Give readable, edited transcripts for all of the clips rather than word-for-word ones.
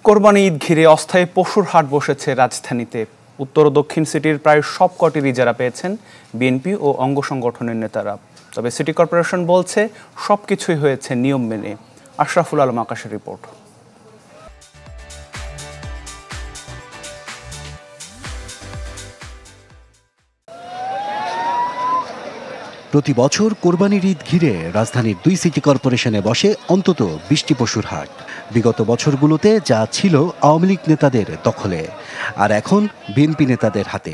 কোরবানি ঈদ ঘিরে অস্থায়ী পশুর হাট বসেছে রাজধানীতে। উত্তর ও দক্ষিণ সিটির প্রায় সবকটির ইজারা পেয়েছেন বিএনপি ও অঙ্গ সংগঠনের নেতারা। তবে সিটি কর্পোরেশন বলছে সবকিছুই হয়েছে নিয়ম মেনে। আশরাফুল আলম আকাশের রিপোর্ট। প্রতি বছর কোরবানির ঈদ ঘিরে রাজধানীর 2 সিটি কর্পোরেশনে বসে অন্তত 20টি পশুর হাট। বিগত বছরগুলোতে যা ছিল আওয়ামী লীগ নেতাদের দখলে, আর এখন বিএনপি নেতাদের হাতে।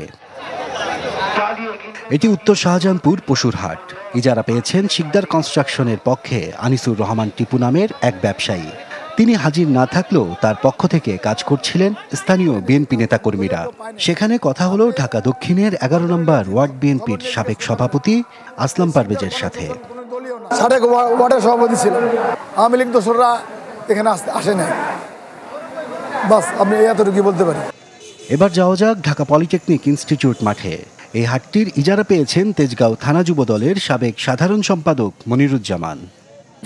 এটি উত্তর শাহজাহানপুর পশুর হাট। ইজারা পেয়েছেন শিকদার কনস্ট্রাকশনের পক্ষে আনিসুর রহমান টিপু নামের এক ব্যবসায়ী। তিনি হাজির না থাকলেও তার পক্ষ থেকে কাজ করছিলেন স্থানীয় বিএনপি নেতাকর্মীরা। সেখানে কথা হলো ঢাকা দক্ষিণের 11 নম্বর ওয়ার্ড বিএনপির সাবেক সভাপতি আসলাম পারভেজের সাথে। সাবেক ওয়ার্ডের সভাপতি ছিলেন, আওয়ামী লীগ দোসররা এখানে আসে নাই, বাস আমি এতটুকু বলতে পারি। এবার যাওয়া যাক ঢাকা পলিটেকনিক ইনস্টিটিউট মাঠে। এই হাটটির ইজারা পেয়েছেন তেজগাঁও থানা যুব দলের সাবেক সাধারণ সম্পাদক মনিরুজ্জামান।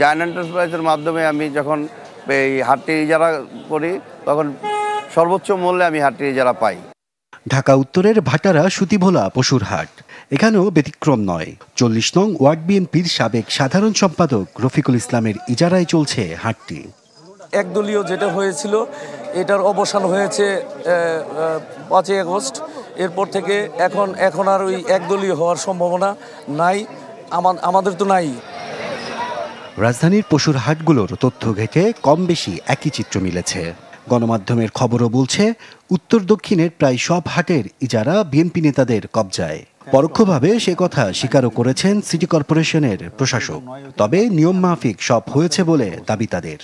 জায়ান্ট এন্টারপ্রাইজের মাধ্যমে আমি যখন এই হাটটির ইজারা করি তখন সর্বোচ্চ মূল্যে আমি হাটটির ইজারা পাই। ঢাকা উত্তরের ভাটারা সুতিভোলা পশুর হাট এখানেও ব্যতিক্রম নয়। 40 নং ওয়ার্ড বিএনপির সাবেক সাধারণ সম্পাদক রফিকুল ইসলামের ইজারায় চলছে হাটটি। একদলীয় যেটা হয়েছিল এটার অবসান হয়েছে 5ই আগস্ট। এরপর থেকে এখন আর ওই একদলীয় হওয়ার সম্ভাবনা নাই, আমাদের তো নাই। রাজধানীর পশুর হাটগুলোর তথ্য ঘেঁটে কম বেশি একই চিত্র মিলেছে। গণমাধ্যমের খবরও বলছে উত্তর দক্ষিণের প্রায় সব হাটের ইজারা বিএনপি নেতাদের কবজায়। পরোক্ষভাবে সে কথা স্বীকারও করেছেন সিটি কর্পোরেশনের প্রশাসক। তবে নিয়ম মাফিক সব হয়েছে বলে দাবি তাদের।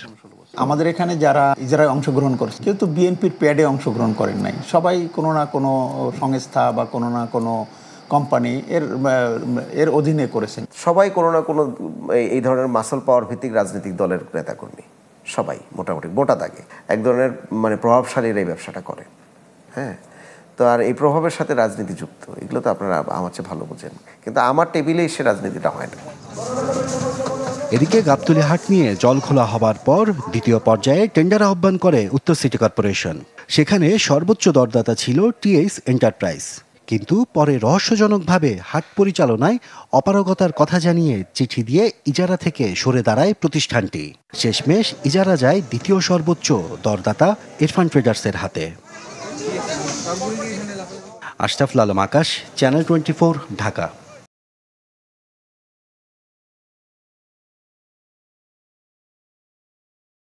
আমাদের এখানে যারা ইজারায় অংশগ্রহণ করেছে কেউ তো বিএনপির প্যাডে অংশগ্রহণ করেন নাই। সবাই কোনো না কোনো সংস্থা বা কোনো না কোনো কোম্পানি এর অধীনে করেছেন। সবাই কোনো না কোনো এই ধরনের মাসল পাওয়ার ভিত্তিক রাজনৈতিক দলের নেতাকর্মী, সবাই মোটামুটি মোটা দাগে এক ধরনের প্রভাবশালীর এই ব্যবসাটা করে। হ্যাঁ, তো আর এই প্রভাবের সাথে রাজনীতি যুক্ত, এগুলো তো আপনারা আমার চেয়ে ভালো বোঝেন, কিন্তু আমার টেবিলে এসে রাজনীতিটা হয় না। এদিকে গাবতলী হাট নিয়ে জল খোলা হবার পর দ্বিতীয় পর্যায়ে টেন্ডার আহ্বান করে উত্তর সিটি কর্পোরেশন। সেখানে সর্বোচ্চ দরদাতা ছিল টিএস এন্টারপ্রাইজ, কিন্তু পরে রহস্যজনকভাবে হাট পরিচালনায় অপারগতার কথা জানিয়ে চিঠি দিয়ে ইজারা থেকে সরে দাঁড়ায় প্রতিষ্ঠানটি। শেষমেশ ইজারা যায় দ্বিতীয় সর্বোচ্চ দরদাতা ইরফান ট্রেডার্সের হাতে। আশরাফুল আলম আকাশ, চ্যানেল 24, ঢাকা।